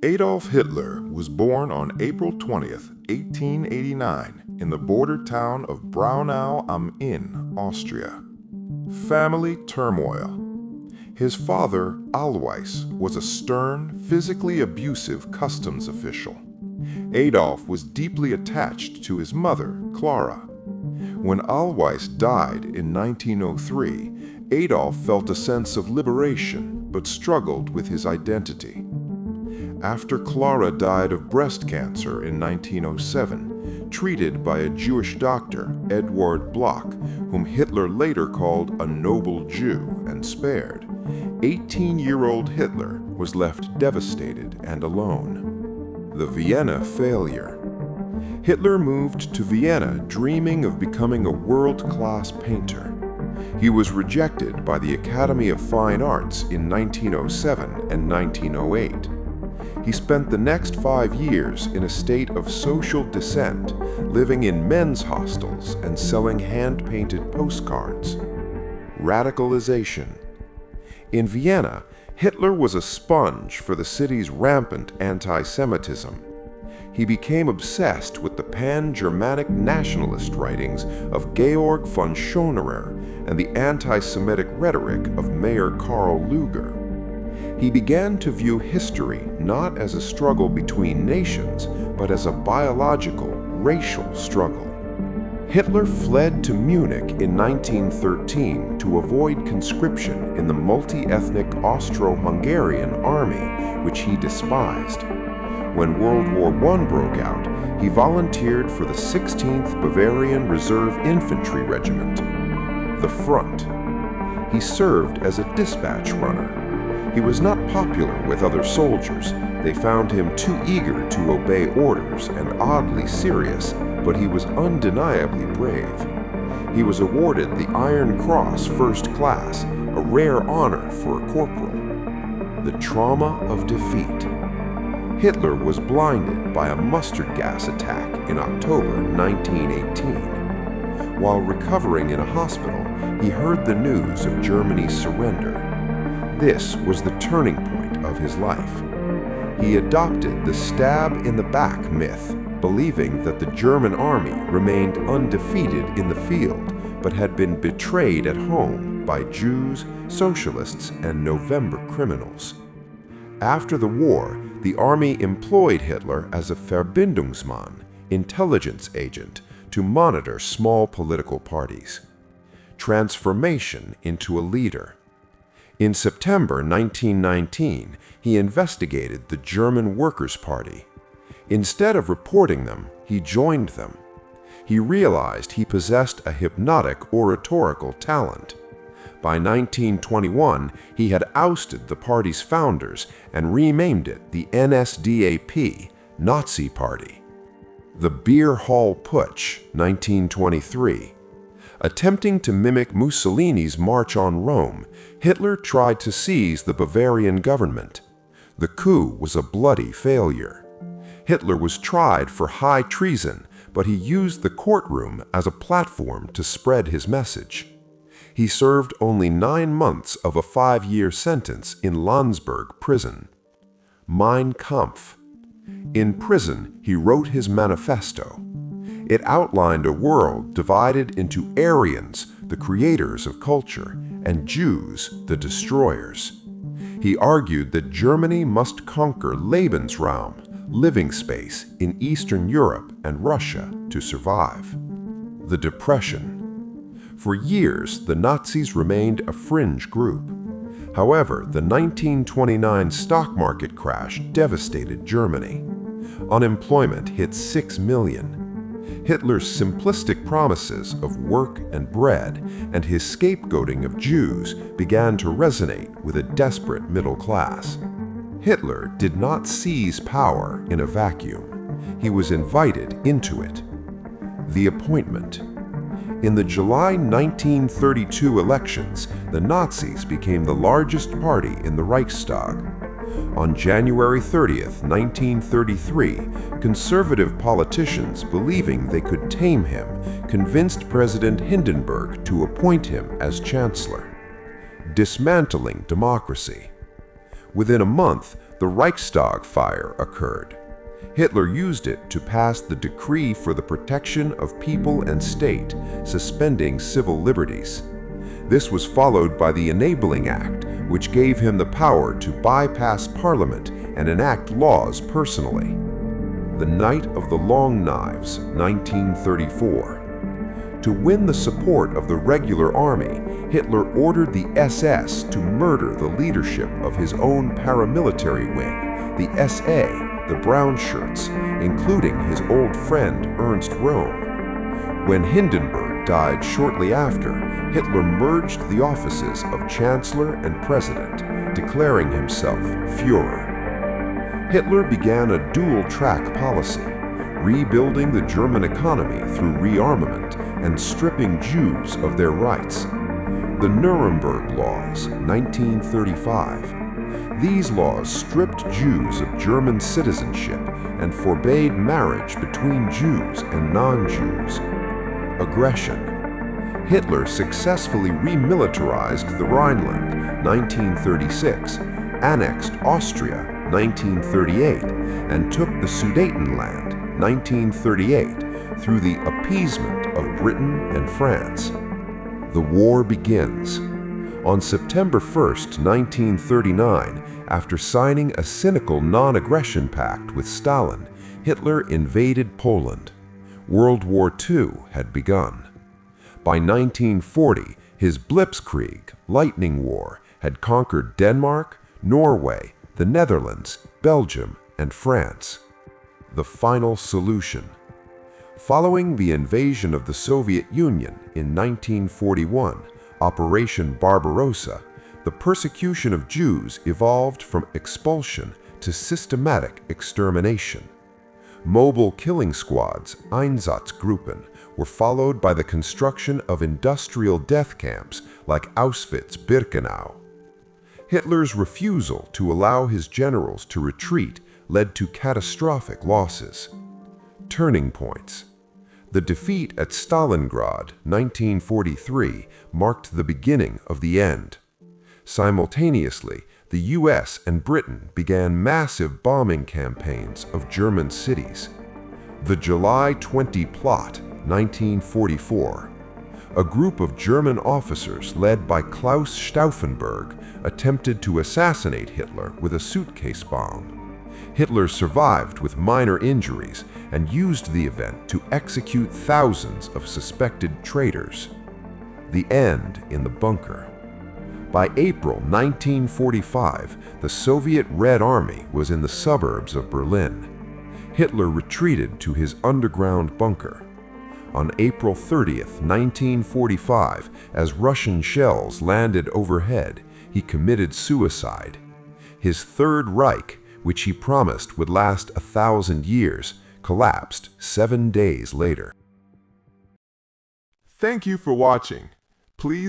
Adolf Hitler was born on April 20th, 1889, in the border town of Braunau am Inn, Austria. Family turmoil. His father, Alois, was a stern, physically abusive customs official. Adolf was deeply attached to his mother, Clara. When Alois died in 1903, Adolf felt a sense of liberation but struggled with his identity. After Clara died of breast cancer in 1907, treated by a Jewish doctor, Eduard Bloch, whom Hitler later called a noble Jew and spared, 18-year-old Hitler was left devastated and alone. The Vienna failure. Hitler moved to Vienna dreaming of becoming a world-class painter. He was rejected by the Academy of Fine Arts in 1907 and 1908. He spent the next 5 years in a state of social dissent, living in men's hostels and selling hand-painted postcards. Radicalization. In Vienna, Hitler was a sponge for the city's rampant anti-Semitism. He became obsessed with the pan-Germanic nationalist writings of Georg von Schonerer and the anti-Semitic rhetoric of Mayor Karl Lueger. He began to view history not as a struggle between nations, but as a biological, racial struggle. Hitler fled to Munich in 1913 to avoid conscription in the multi-ethnic Austro-Hungarian army, which he despised. When World War I broke out, he volunteered for the 16th Bavarian Reserve Infantry Regiment, the Front. He served as a dispatch runner. He was not popular with other soldiers. They found him too eager to obey orders and oddly serious, but he was undeniably brave. He was awarded the Iron Cross First Class, a rare honor for a corporal. The trauma of defeat. Hitler was blinded by a mustard gas attack in October 1918. While recovering in a hospital, he heard the news of Germany's surrender. This was the turning point of his life. He adopted the stab-in-the-back myth, believing that the German army remained undefeated in the field, but had been betrayed at home by Jews, socialists, and November criminals. After the war, the army employed Hitler as a Verbindungsmann, intelligence agent, to monitor small political parties. Transformation into a leader. In September 1919, he investigated the German Workers' Party. Instead of reporting them, he joined them. He realized he possessed a hypnotic oratorical talent. By 1921, he had ousted the party's founders and renamed it the NSDAP, Nazi Party. The Beer Hall Putsch, 1923. Attempting to mimic Mussolini's March on Rome, Hitler tried to seize the Bavarian government. The coup was a bloody failure. Hitler was tried for high treason, but he used the courtroom as a platform to spread his message. He served only 9 months of a 5-year sentence in Landsberg prison. Mein Kampf. In prison, he wrote his manifesto. It outlined a world divided into Aryans, the creators of culture, and Jews, the destroyers. He argued that Germany must conquer Lebensraum, living space, in Eastern Europe and Russia to survive. The Depression. For years, the Nazis remained a fringe group. However, the 1929 stock market crash devastated Germany. Unemployment hit 6 million. Hitler's simplistic promises of work and bread and his scapegoating of Jews began to resonate with a desperate middle class. Hitler did not seize power in a vacuum. He was invited into it. The appointment. In the July 1932 elections, the Nazis became the largest party in the Reichstag. On January 30, 1933, conservative politicians, believing they could tame him, convinced President Hindenburg to appoint him as chancellor. Dismantling democracy. Within a month, The Reichstag fire occurred. Hitler used it to pass the Decree for the Protection of People and State, suspending civil liberties. This was followed by the Enabling Act, which gave him the power to bypass Parliament and enact laws personally. The Night of the Long Knives, 1934. To win the support of the regular army, Hitler ordered the SS to murder the leadership of his own paramilitary wing, the SA, the Brown Shirts, including his old friend Ernst Röhm. When Hindenburg died shortly after, Hitler merged the offices of Chancellor and President, declaring himself Führer. Hitler began a dual-track policy, rebuilding the German economy through rearmament and stripping Jews of their rights. The Nuremberg Laws, 1935. These laws stripped Jews of German citizenship and forbade marriage between Jews and non-Jews. Aggression. Hitler successfully remilitarized the Rhineland, 1936, annexed Austria, 1938, and took the Sudetenland, 1938, through the appeasement of Britain and France. The war begins. On September 1, 1939, after signing a cynical non-aggression pact with Stalin, Hitler invaded Poland. World War II had begun. By 1940, his Blitzkrieg, Lightning War, had conquered Denmark, Norway, the Netherlands, Belgium, and France. The final solution. Following the invasion of the Soviet Union in 1941, Operation Barbarossa, the persecution of Jews evolved from expulsion to systematic extermination. Mobile killing squads, Einsatzgruppen, were followed by the construction of industrial death camps like Auschwitz-Birkenau. Hitler's refusal to allow his generals to retreat led to catastrophic losses. Turning points. The defeat at Stalingrad, 1943, marked the beginning of the end. Simultaneously, the US and Britain began massive bombing campaigns of German cities. The July 20 Plot, 1944. A group of German officers led by Klaus Stauffenberg attempted to assassinate Hitler with a suitcase bomb. Hitler survived with minor injuries and used the event to execute thousands of suspected traitors. The end in the bunker. By April 1945, the Soviet Red Army was in the suburbs of Berlin. Hitler retreated to his underground bunker. On April 30, 1945, as Russian shells landed overhead, he committed suicide. His Third Reich, which he promised would last 1,000 years, collapsed 7 days later. Thank you for watching. Please